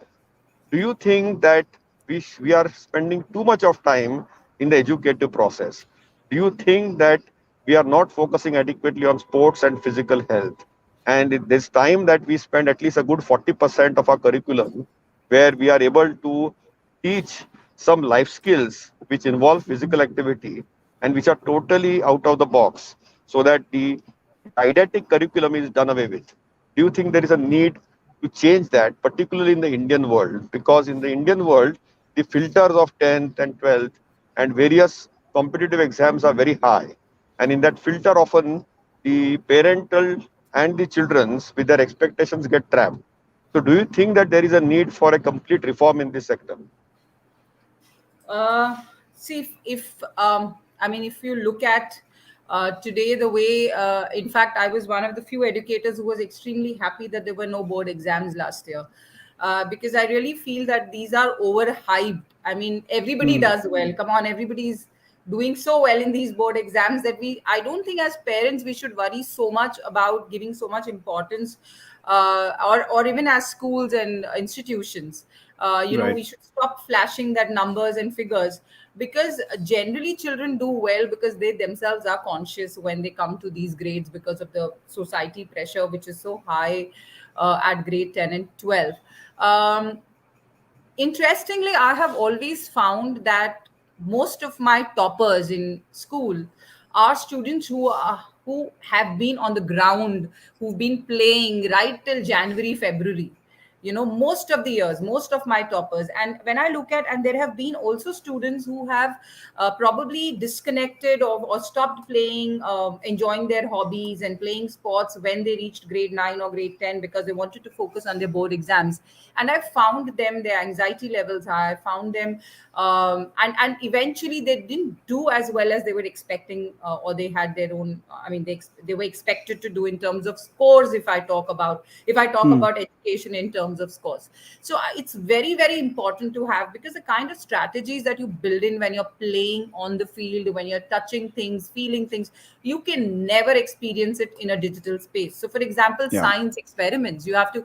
do you think that we are spending too much of time in the educative process? Do you think that we are not focusing adequately on sports and physical health? And this time that we spend at least a good 40% of our curriculum where we are able to teach some life skills which involve physical activity and which are totally out of the box so that the didactic curriculum is done away with. Do you think there is a need to change that, particularly in the Indian world? Because in the Indian world, the filters of 10th and 12th and various competitive exams are very high. And in that filter, often the parental and the children's with their expectations get trapped. So, do you think that there is a need for a complete reform in this sector? Uh, See, if I mean, if you look at today, the way, in fact, I was one of the few educators who was extremely happy that there were no board exams last year, because I really feel that these are overhyped. I mean, everybody Hmm. does well. Come on, everybody's doing so well in these board exams that I don't think as parents we should worry so much about giving so much importance, or even as schools and institutions. Right. We should stop flashing that numbers and figures, because generally children do well because they themselves are conscious when they come to these grades because of the society pressure which is so high at grade 10 and 12. um, Interestingly, I have always found that most of my toppers in school are students who have been on the ground, who've been playing right till January, February. Most of the years, most of my toppers. And when I look at, and there have been also students who have probably disconnected or stopped playing, enjoying their hobbies and playing sports when they reached grade 9 or grade 10 because they wanted to focus on their board exams. And I found them, their anxiety levels high. I found them, and eventually they didn't do as well as they were expecting, or they had their own, I mean, they were expected to do in terms of scores. If I talk Hmm. about education in terms of scores. So it's very, very important to have, because the kind of strategies that you build in when you're playing on the field, when you're touching things, feeling things, you can never experience it in a digital space. So for example, Yeah. science experiments, you have to,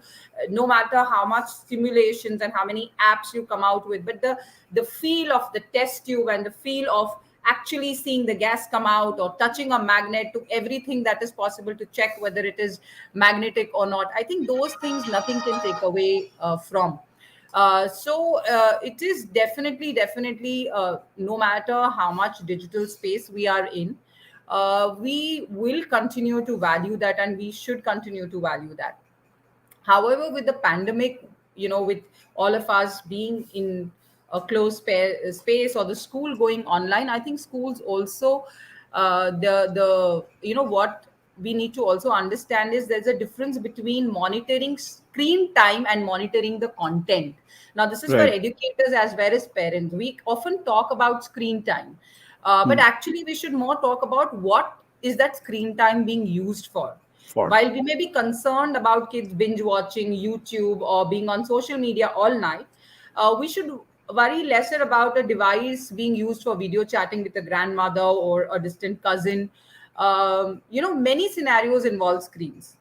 no matter how much simulations and how many apps you come out with, but the feel of the test tube and the feel of actually seeing the gas come out, or touching a magnet, to everything that is possible to check whether it is magnetic or not, I think those things nothing can take away from. It is definitely, no matter how much digital space we are in, we will continue to value that, and we should continue to value that. However, with the pandemic, with all of us being in a closed space, or the school going online, I think schools also, the you know what we need to also understand is there's a difference between monitoring screen time and monitoring the content. Now, this is for Right. educators as well as parents. We often talk about screen time, but actually, we should more talk about what is that screen time being used for. For. While we may be concerned about kids binge watching YouTube or being on social media all night, we should worry lesser about a device being used for video chatting with a grandmother or a distant cousin. Many scenarios involve screens,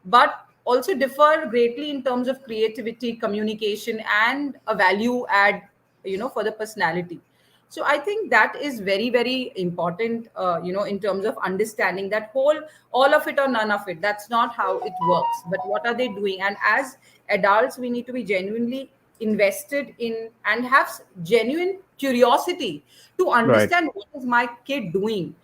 but also differ greatly in terms of creativity, communication, and a value add, for the personality. So I think that is very, very important, in terms of understanding that whole, all of it or none of it. That's not how it works. But what are they doing? And as adults, we need to be genuinely invested in and have genuine curiosity to Right. understand what is my kid doing.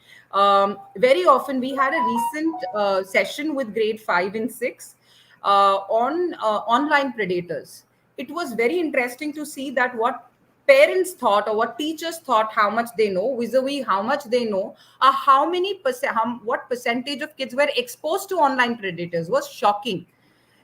Very often, we had a recent session with grade 5 and 6 on online predators. It was very interesting to see that what parents thought or what teachers thought how much they know vis-a-vis how much they know, how many percent, what percentage of kids were exposed to online predators was shocking.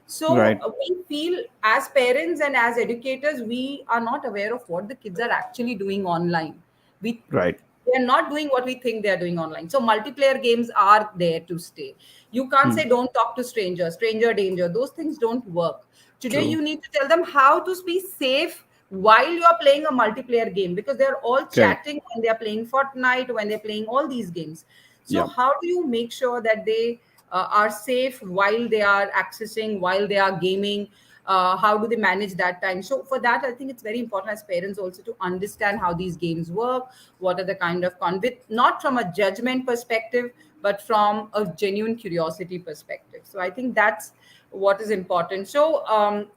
So Right. we feel as parents and as educators, we are not aware of what the kids are actually doing online. We Right. They are not doing what we think they are doing online. So multiplayer games are there to stay. You can't say don't talk to strangers, stranger danger. Those things don't work. Today True. you need to tell them how to be safe while you are playing a multiplayer game, because they're all Correct. chatting when they're playing Fortnite, when they're playing all these games. So Yeah. how do you make sure that they are safe while they are accessing, while they are gaming? How do they manage that time? So for that, I think it's very important as parents also to understand how these games work, what are the kind of convict, not from a judgment perspective, but from a genuine curiosity perspective. So I think that's what is important. So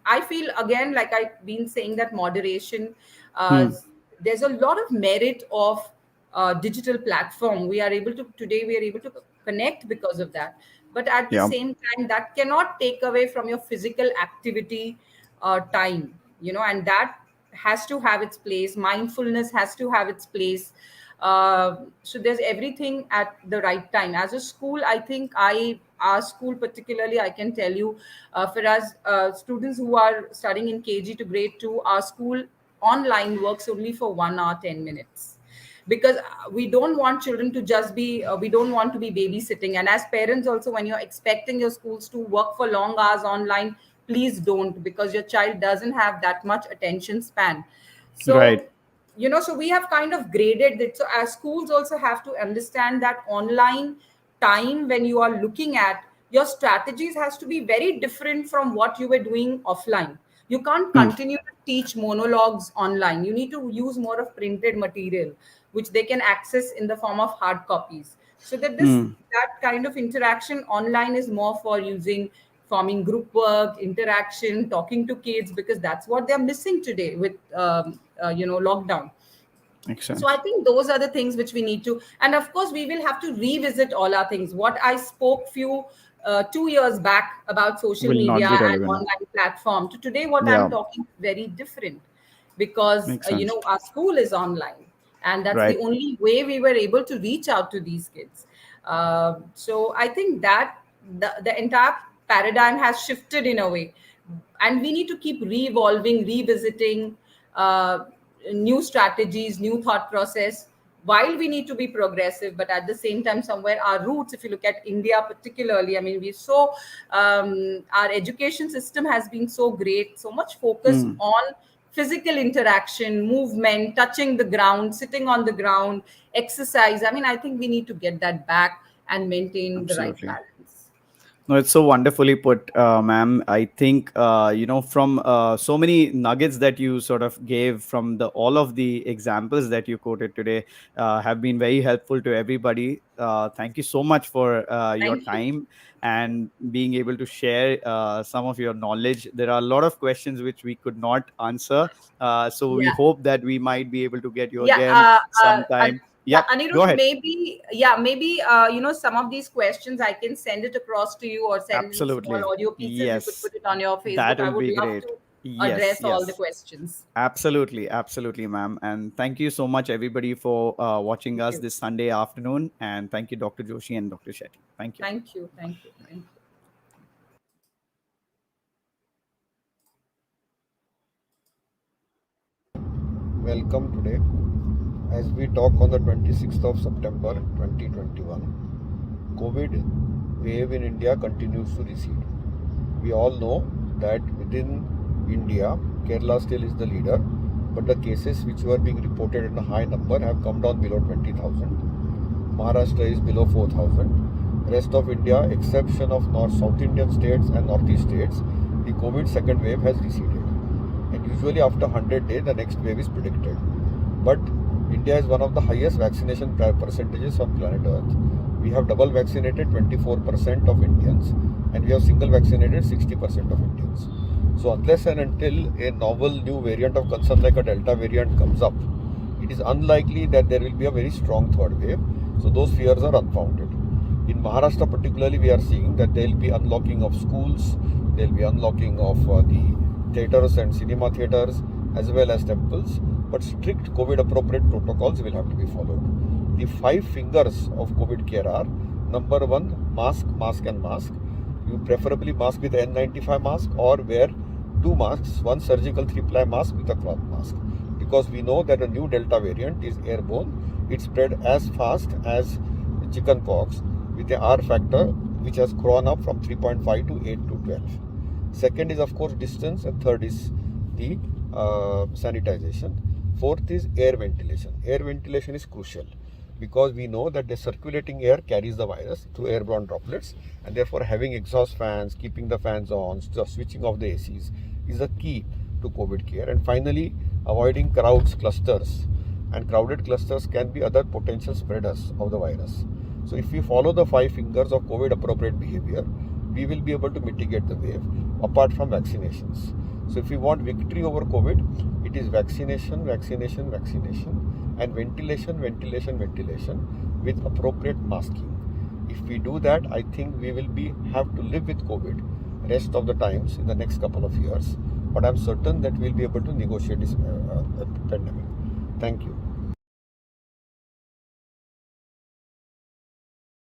I feel, again, like I've been saying, that moderation, uh, there's a lot of merit of digital platform. We are able to connect because of that, but at the Yeah. same time, that cannot take away from your physical activity time, and that has to have its place. Mindfulness has to have its place. So there's everything at the right time. As a school, I think our school particularly, I can tell you, for us students who are studying in KG to grade 2, our school online works only for 1 hour 10 minutes, because we don't want children to just be we don't want to be babysitting. And as parents also, when you're expecting your schools to work for long hours online, please don't, because your child doesn't have that much attention span. Right. So so we have kind of graded it. So as schools also have to understand that online time, when you are looking at your strategies, has to be very different from what you were doing offline. You can't continue to teach monologues online. You need to use more of printed material, which they can access in the form of hard copies. So that that kind of interaction online is more for using, forming group work, interaction, talking to kids, because that's what they're missing today with lockdown. Makes So I sense. think those are the things which we need to, and of course we will have to revisit all our things. What I spoke few 2 years back about social Will not media be and relevant. online platform to today, what I'm Yeah. talking is very different, because Makes sense. our school is online, and that's the Right. only way we were able to reach out to these kids. So I think that the entire paradigm has shifted in a way, and we need to keep re-evolving, revisiting uh, new strategies, new thought process, while we need to be progressive. But at the same time, somewhere our roots, if you look at India particularly, I mean, our education system has been so great, so much focus on physical interaction, movement, touching the ground, sitting on the ground, exercise. I mean, I think we need to get that back and maintain the right Absolutely. balance. No, it's so wonderfully put, ma'am. I think from so many nuggets that you sort of gave from the all of the examples that you quoted today have been very helpful to everybody. Thank you so much for your Thank you. time and being able to share some of your knowledge. There are a lot of questions which we could not answer, so we Yeah. hope that we might be able to get you Yeah, again sometime. yeah, Yep. Go Anirudh, ahead. maybe some of these questions I can send it across to you, or send in small Absolutely. audio pieces. You could Yes. put it on your That Facebook. I will would be love great. to Yes, address all the yes. questions. Absolutely, absolutely, ma'am. And thank you so much, everybody, for watching Thank us you. this Sunday afternoon. And thank you, Dr. Joshi and Dr. Shetty. Thank you. Thank you. Thank you. Thank you. Welcome today as we talk on the 26th of September 2021. COVID wave in India continues to recede. We all know that within India, Kerala still is the leader, but the cases which were being reported in a high number have come down below 20,000. Maharashtra is below 4,000. Rest of India, exception of South Indian states and Northeast states, the COVID second wave has receded. And usually after 100 days, the next wave is predicted. But India is one of the highest vaccination percentages on planet Earth. We have double vaccinated 24% of Indians, and we have single vaccinated 60% of Indians. So unless and until a novel new variant of concern like a Delta variant comes up, it is unlikely that there will be a very strong third wave. So those fears are unfounded. In Maharashtra particularly, we are seeing that there will be unlocking of schools, there will be unlocking of the theatres and cinema theatres as well as temples, but strict COVID appropriate protocols will have to be followed. The 5 fingers of COVID care are: number 1, mask, mask and mask. You preferably mask with N95 mask or wear 2 masks, one surgical 3-ply mask with a cloth mask, because we know that a new Delta variant is airborne. It spread as fast as chickenpox with a R factor which has grown up from 3.5 to 8 to 12. Second is of course distance, and third is the sanitization. Fourth is air ventilation. Air ventilation is crucial because we know that the circulating air carries the virus through airborne droplets, and therefore having exhaust fans, keeping the fans on, switching off the ACs is the key to COVID care. And finally, avoiding crowds, clusters, and crowded clusters can be other potential spreaders of the virus. So if we follow the 5 fingers of COVID appropriate behavior, we will be able to mitigate the wave apart from vaccinations. So if we want victory over COVID, it is vaccination, vaccination, vaccination, and ventilation, ventilation, ventilation with appropriate masking. If we do that, I think we will have to live with COVID rest of the times in the next couple of years. But I'm certain that we'll be able to negotiate this pandemic. Thank you.